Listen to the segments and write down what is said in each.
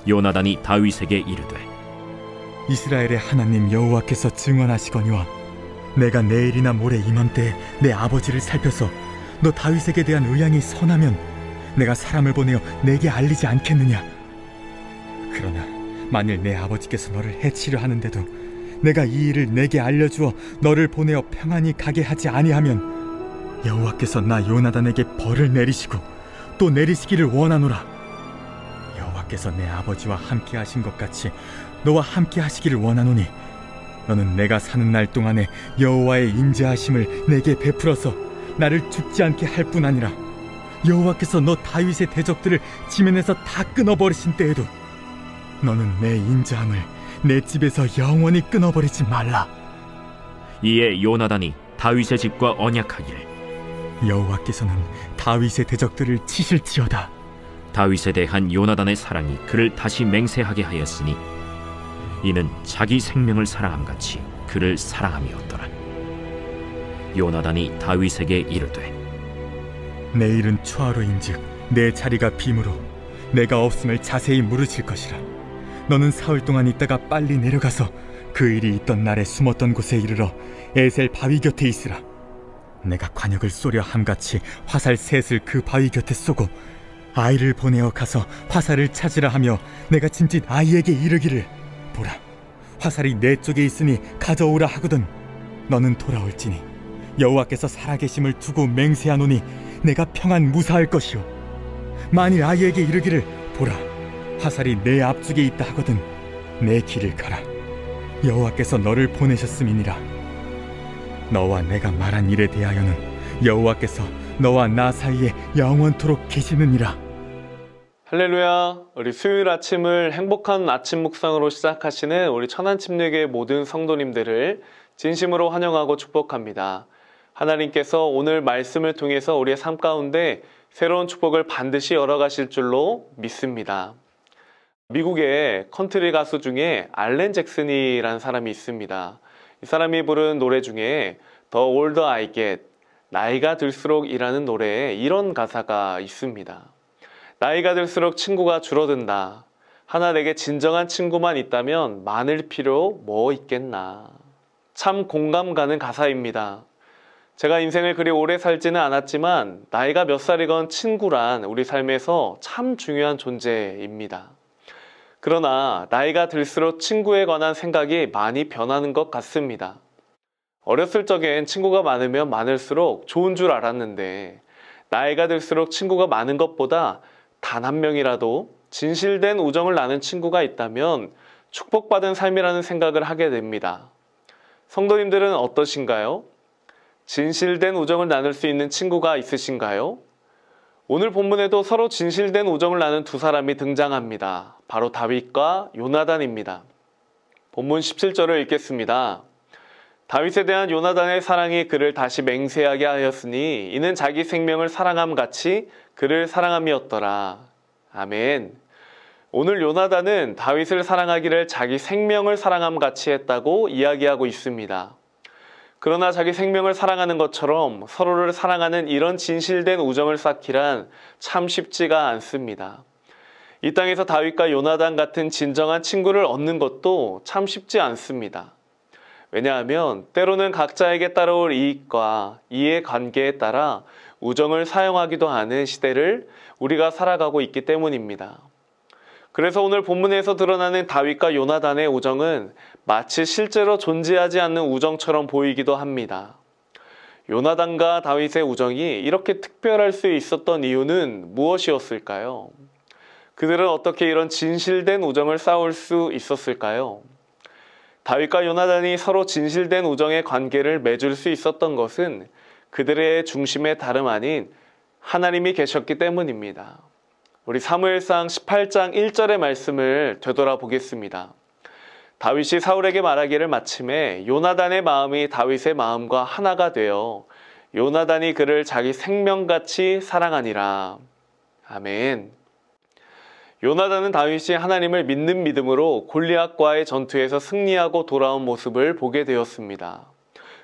요나단이 다윗에게 이르되 이스라엘의 하나님 여호와께서 증언하시거니와 내가 내일이나 모레 이맘때에 내 아버지를 살펴서 너 다윗에게 대한 의향이 선하면 내가 사람을 보내어 내게 알리지 않겠느냐. 그러나 만일 내 아버지께서 너를 해치려 하는데도 내가 이 일을 내게 알려주어 너를 보내어 평안히 가게 하지 아니하면 여호와께서 나 요나단에게 벌을 내리시고 또 내리시기를 원하노라. 여호와께서 내 아버지와 함께 하신 것 같이 너와 함께 하시기를 원하노니 너는 내가 사는 날 동안에 여호와의 인자하심을 내게 베풀어서 나를 죽지 않게 할 뿐 아니라 여호와께서 너 다윗의 대적들을 지면에서 다 끊어버리신 때에도 너는 내 인자함을 내 집에서 영원히 끊어버리지 말라. 이에 요나단이 다윗의 집과 언약하기를 여호와께서는 다윗의 대적들을 치실지어다. 다윗에 대한 요나단의 사랑이 그를 다시 맹세하게 하였으니 이는 자기 생명을 사랑함같이 그를 사랑함이었더라. 요나단이 다윗에게 이르되 내일은 초하루인즉 내 자리가 빔으로 내가 없음을 자세히 물으실 것이라. 너는 사흘 동안 있다가 빨리 내려가서 그 일이 있던 날에 숨었던 곳에 이르러 에셀 바위 곁에 있으라. 내가 관역을 쏘려 함같이 화살 셋을 그 바위 곁에 쏘고 아이를 보내어 가서 화살을 찾으라 하며 내가 짐짓 아이에게 이르기를 보라, 화살이 내 쪽에 있으니 가져오라 하거든 너는 돌아올지니 여호와께서 살아계심을 두고 맹세하노니 내가 평안 무사할 것이요. 만일 아이에게 이르기를 보라, 화살이 내 앞쪽에 있다 하거든 내 길을 가라. 여호와께서 너를 보내셨음이니라. 너와 내가 말한 일에 대하여는 여호와께서 너와 나 사이에 영원토록 계시느니라. 할렐루야. 우리 수요일 아침을 행복한 아침 묵상으로 시작하시는 우리 천안침례교회 모든 성도님들을 진심으로 환영하고 축복합니다. 하나님께서 오늘 말씀을 통해서 우리의 삶 가운데 새로운 축복을 반드시 열어가실 줄로 믿습니다. 미국의 컨트리 가수 중에 알렌 잭슨이라는 사람이 있습니다. 이 사람이 부른 노래 중에 The Older I Get, 나이가 들수록 이라는 노래에 이런 가사가 있습니다. 나이가 들수록 친구가 줄어든다. 하나 내게 진정한 친구만 있다면 많을 필요 뭐 있겠나. 참 공감 가는 가사입니다. 제가 인생을 그리 오래 살지는 않았지만 나이가 몇 살이건 친구란 우리 삶에서 참 중요한 존재입니다. 그러나 나이가 들수록 친구에 관한 생각이 많이 변하는 것 같습니다. 어렸을 적엔 친구가 많으면 많을수록 좋은 줄 알았는데 나이가 들수록 친구가 많은 것보다 단 한 명이라도 진실된 우정을 나눈 친구가 있다면 축복받은 삶이라는 생각을 하게 됩니다. 성도님들은 어떠신가요? 진실된 우정을 나눌 수 있는 친구가 있으신가요? 오늘 본문에도 서로 진실된 우정을 나눈 두 사람이 등장합니다. 바로 다윗과 요나단입니다. 본문 17절을 읽겠습니다. 다윗에 대한 요나단의 사랑이 그를 다시 맹세하게 하였으니 이는 자기 생명을 사랑함 같이 그를 사랑함이었더라. 아멘. 오늘 요나단은 다윗을 사랑하기를 자기 생명을 사랑함 같이 했다고 이야기하고 있습니다. 그러나 자기 생명을 사랑하는 것처럼 서로를 사랑하는 이런 진실된 우정을 쌓기란 참 쉽지가 않습니다. 이 땅에서 다윗과 요나단 같은 진정한 친구를 얻는 것도 참 쉽지 않습니다. 왜냐하면 때로는 각자에게 따라올 이익과 이해관계에 따라 우정을 사용하기도 하는 시대를 우리가 살아가고 있기 때문입니다. 그래서 오늘 본문에서 드러나는 다윗과 요나단의 우정은 마치 실제로 존재하지 않는 우정처럼 보이기도 합니다. 요나단과 다윗의 우정이 이렇게 특별할 수 있었던 이유는 무엇이었을까요? 그들은 어떻게 이런 진실된 우정을 쌓을 수 있었을까요? 다윗과 요나단이 서로 진실된 우정의 관계를 맺을 수 있었던 것은 그들의 중심에 다름 아닌 하나님이 계셨기 때문입니다. 우리 사무엘상 18장 1절의 말씀을 되돌아보겠습니다. 다윗이 사울에게 말하기를 마침에 요나단의 마음이 다윗의 마음과 하나가 되어 요나단이 그를 자기 생명같이 사랑하니라. 아멘. 요나단은 다윗이 하나님을 믿는 믿음으로 골리앗과의 전투에서 승리하고 돌아온 모습을 보게 되었습니다.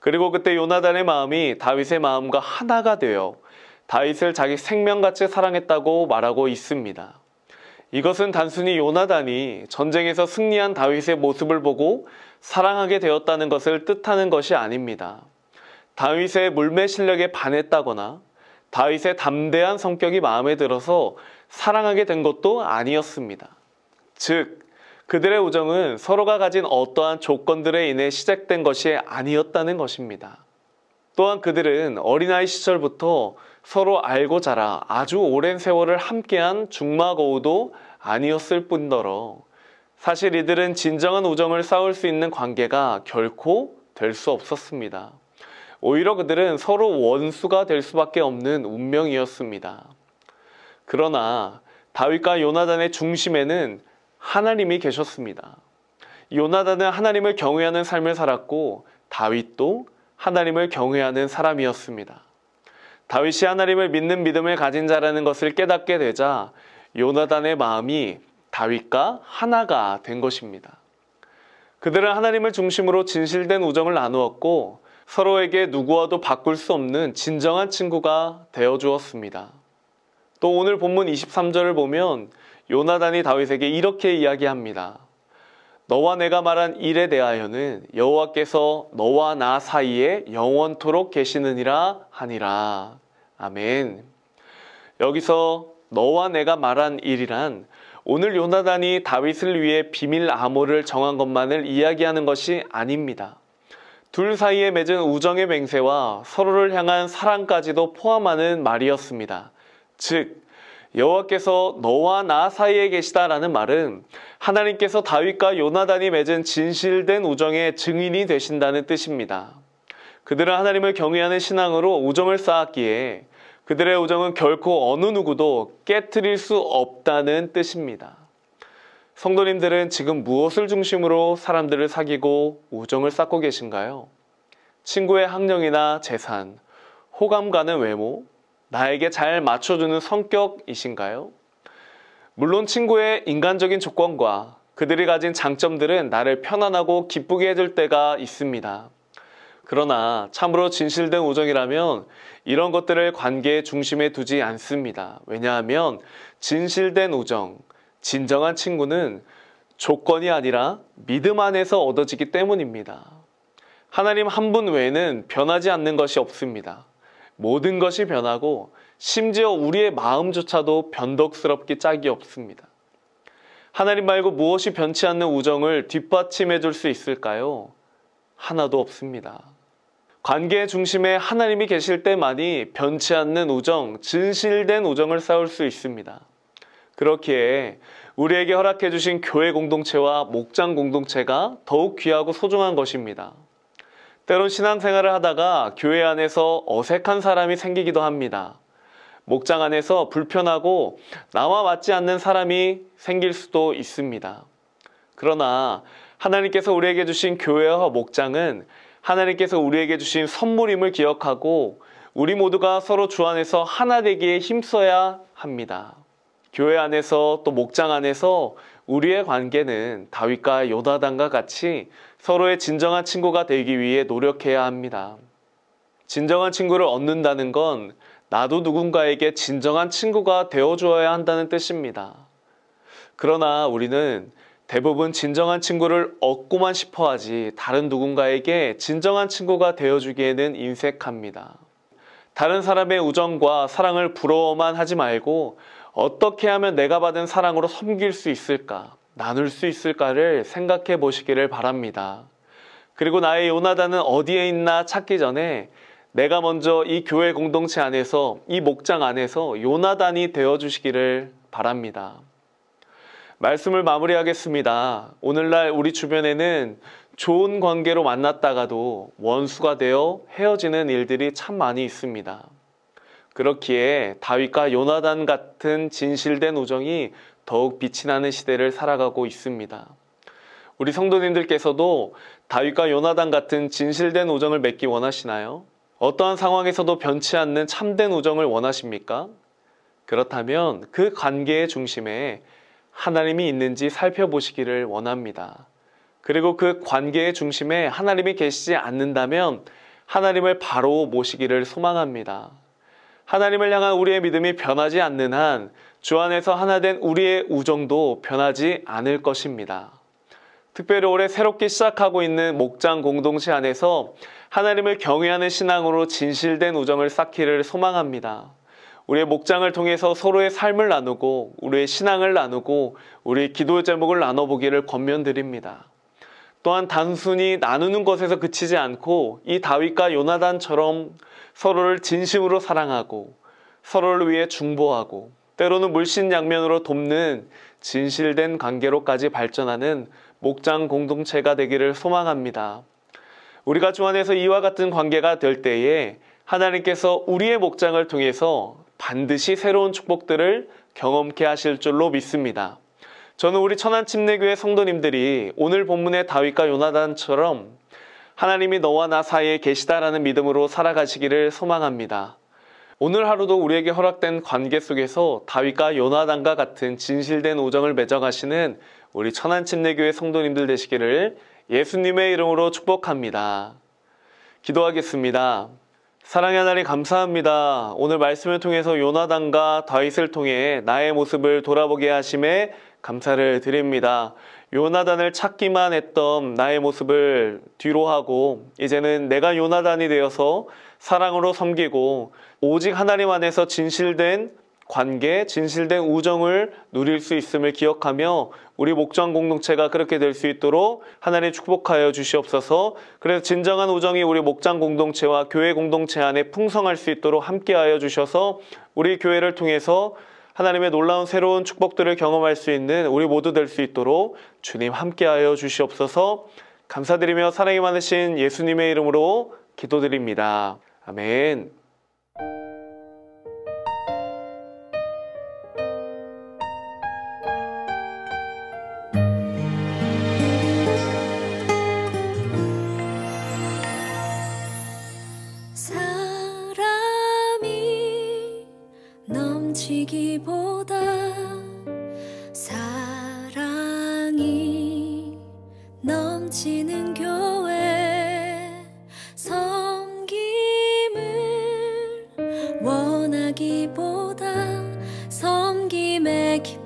그리고 그때 요나단의 마음이 다윗의 마음과 하나가 되어 다윗을 자기 생명같이 사랑했다고 말하고 있습니다. 이것은 단순히 요나단이 전쟁에서 승리한 다윗의 모습을 보고 사랑하게 되었다는 것을 뜻하는 것이 아닙니다. 다윗의 물매 실력에 반했다거나 다윗의 담대한 성격이 마음에 들어서 사랑하게 된 것도 아니었습니다. 즉, 그들의 우정은 서로가 가진 어떠한 조건들에 인해 시작된 것이 아니었다는 것입니다. 또한 그들은 어린아이 시절부터 서로 알고 자라 아주 오랜 세월을 함께한 중마거우도 아니었을 뿐더러 사실 이들은 진정한 우정을 쌓을 수 있는 관계가 결코 될 수 없었습니다. 오히려 그들은 서로 원수가 될 수밖에 없는 운명이었습니다. 그러나 다윗과 요나단의 중심에는 하나님이 계셨습니다. 요나단은 하나님을 경외하는 삶을 살았고 다윗도 하나님을 경외하는 사람이었습니다. 다윗이 하나님을 믿는 믿음을 가진 자라는 것을 깨닫게 되자 요나단의 마음이 다윗과 하나가 된 것입니다. 그들은 하나님을 중심으로 진실된 우정을 나누었고 서로에게 누구와도 바꿀 수 없는 진정한 친구가 되어 주었습니다. 또 오늘 본문 23절을 보면 요나단이 다윗에게 이렇게 이야기합니다. 너와 내가 말한 일에 대하여는 여호와께서 너와 나 사이에 영원토록 계시느니라 하니라. 아멘. 여기서 너와 내가 말한 일이란 오늘 요나단이 다윗을 위해 비밀 암호를 정한 것만을 이야기하는 것이 아닙니다. 둘 사이에 맺은 우정의 맹세와 서로를 향한 사랑까지도 포함하는 말이었습니다. 즉, 여호와께서 너와 나 사이에 계시다라는 말은 하나님께서 다윗과 요나단이 맺은 진실된 우정의 증인이 되신다는 뜻입니다. 그들은 하나님을 경외하는 신앙으로 우정을 쌓았기에 그들의 우정은 결코 어느 누구도 깨트릴 수 없다는 뜻입니다. 성도님들은 지금 무엇을 중심으로 사람들을 사귀고 우정을 쌓고 계신가요? 친구의 학력이나 재산, 호감 가는 외모, 나에게 잘 맞춰주는 성격이신가요? 물론 친구의 인간적인 조건과 그들이 가진 장점들은 나를 편안하고 기쁘게 해줄 때가 있습니다. 그러나 참으로 진실된 우정이라면 이런 것들을 관계의 중심에 두지 않습니다. 왜냐하면 진실된 우정, 진정한 친구는 조건이 아니라 믿음 안에서 얻어지기 때문입니다. 하나님 한 분 외에는 변하지 않는 것이 없습니다. 모든 것이 변하고 심지어 우리의 마음조차도 변덕스럽기 짝이 없습니다. 하나님 말고 무엇이 변치 않는 우정을 뒷받침해 줄 수 있을까요? 하나도 없습니다. 관계의 중심에 하나님이 계실 때만이 변치 않는 우정, 진실된 우정을 쌓을 수 있습니다. 그렇기에 우리에게 허락해 주신 교회 공동체와 목장 공동체가 더욱 귀하고 소중한 것입니다. 때론 신앙생활을 하다가 교회 안에서 어색한 사람이 생기기도 합니다. 목장 안에서 불편하고 나와 맞지 않는 사람이 생길 수도 있습니다. 그러나 하나님께서 우리에게 주신 교회와 목장은 하나님께서 우리에게 주신 선물임을 기억하고 우리 모두가 서로 주 안에서 하나 되기에 힘써야 합니다. 교회 안에서 또 목장 안에서 우리의 관계는 다윗과 요나단과 같이 서로의 진정한 친구가 되기 위해 노력해야 합니다. 진정한 친구를 얻는다는 건 나도 누군가에게 진정한 친구가 되어주어야 한다는 뜻입니다. 그러나 우리는 대부분 진정한 친구를 얻고만 싶어하지 다른 누군가에게 진정한 친구가 되어주기에는 인색합니다. 다른 사람의 우정과 사랑을 부러워만 하지 말고 어떻게 하면 내가 받은 사랑으로 섬길 수 있을까, 나눌 수 있을까를 생각해 보시기를 바랍니다. 그리고 나의 요나단은 어디에 있나 찾기 전에 내가 먼저 이 교회 공동체 안에서, 이 목장 안에서 요나단이 되어주시기를 바랍니다. 말씀을 마무리하겠습니다. 오늘날 우리 주변에는 좋은 관계로 만났다가도 원수가 되어 헤어지는 일들이 참 많이 있습니다. 그렇기에 다윗과 요나단 같은 진실된 우정이 더욱 빛이 나는 시대를 살아가고 있습니다. 우리 성도님들께서도 다윗과 요나단 같은 진실된 우정을 맺기 원하시나요? 어떠한 상황에서도 변치 않는 참된 우정을 원하십니까? 그렇다면 그 관계의 중심에 하나님이 있는지 살펴보시기를 원합니다. 그리고 그 관계의 중심에 하나님이 계시지 않는다면 하나님을 바로 모시기를 소망합니다. 하나님을 향한 우리의 믿음이 변하지 않는 한 주 안에서 하나 된 우리의 우정도 변하지 않을 것입니다. 특별히 올해 새롭게 시작하고 있는 목장 공동체 안에서 하나님을 경외하는 신앙으로 진실된 우정을 쌓기를 소망합니다. 우리의 목장을 통해서 서로의 삶을 나누고 우리의 신앙을 나누고 우리의 기도 제목을 나눠보기를 권면드립니다. 또한 단순히 나누는 것에서 그치지 않고 이 다윗과 요나단처럼 서로를 진심으로 사랑하고 서로를 위해 중보하고 때로는 물신양면으로 돕는 진실된 관계로까지 발전하는 목장 공동체가 되기를 소망합니다. 우리가 주 안에서 이와 같은 관계가 될 때에 하나님께서 우리의 목장을 통해서 반드시 새로운 축복들을 경험케 하실 줄로 믿습니다. 저는 우리 천안침례교회 성도님들이 오늘 본문의 다윗과 요나단처럼 하나님이 너와 나 사이에 계시다라는 믿음으로 살아가시기를 소망합니다. 오늘 하루도 우리에게 허락된 관계 속에서 다윗과 요나단과 같은 진실된 우정을 맺어가시는 우리 천안침례교회 성도님들 되시기를 예수님의 이름으로 축복합니다. 기도하겠습니다. 사랑의 하나님 감사합니다. 오늘 말씀을 통해서 요나단과 다윗을 통해 나의 모습을 돌아보게 하심에 감사를 드립니다. 요나단을 찾기만 했던 나의 모습을 뒤로하고 이제는 내가 요나단이 되어서 사랑으로 섬기고 오직 하나님 안에서 진실된 관계, 진실된 우정을 누릴 수 있음을 기억하며 우리 목장 공동체가 그렇게 될 수 있도록 하나님 축복하여 주시옵소서. 그래서 진정한 우정이 우리 목장 공동체와 교회 공동체 안에 풍성할 수 있도록 함께하여 주셔서 우리 교회를 통해서 하나님의 놀라운 새로운 축복들을 경험할 수 있는 우리 모두 될 수 있도록 주님 함께하여 주시옵소서. 감사드리며 사랑이 많으신 예수님의 이름으로 기도드립니다. 아멘. 사람이 넘치기보다 사랑이 넘치는 교회 섬김을 원하기보다 섬김의 기쁨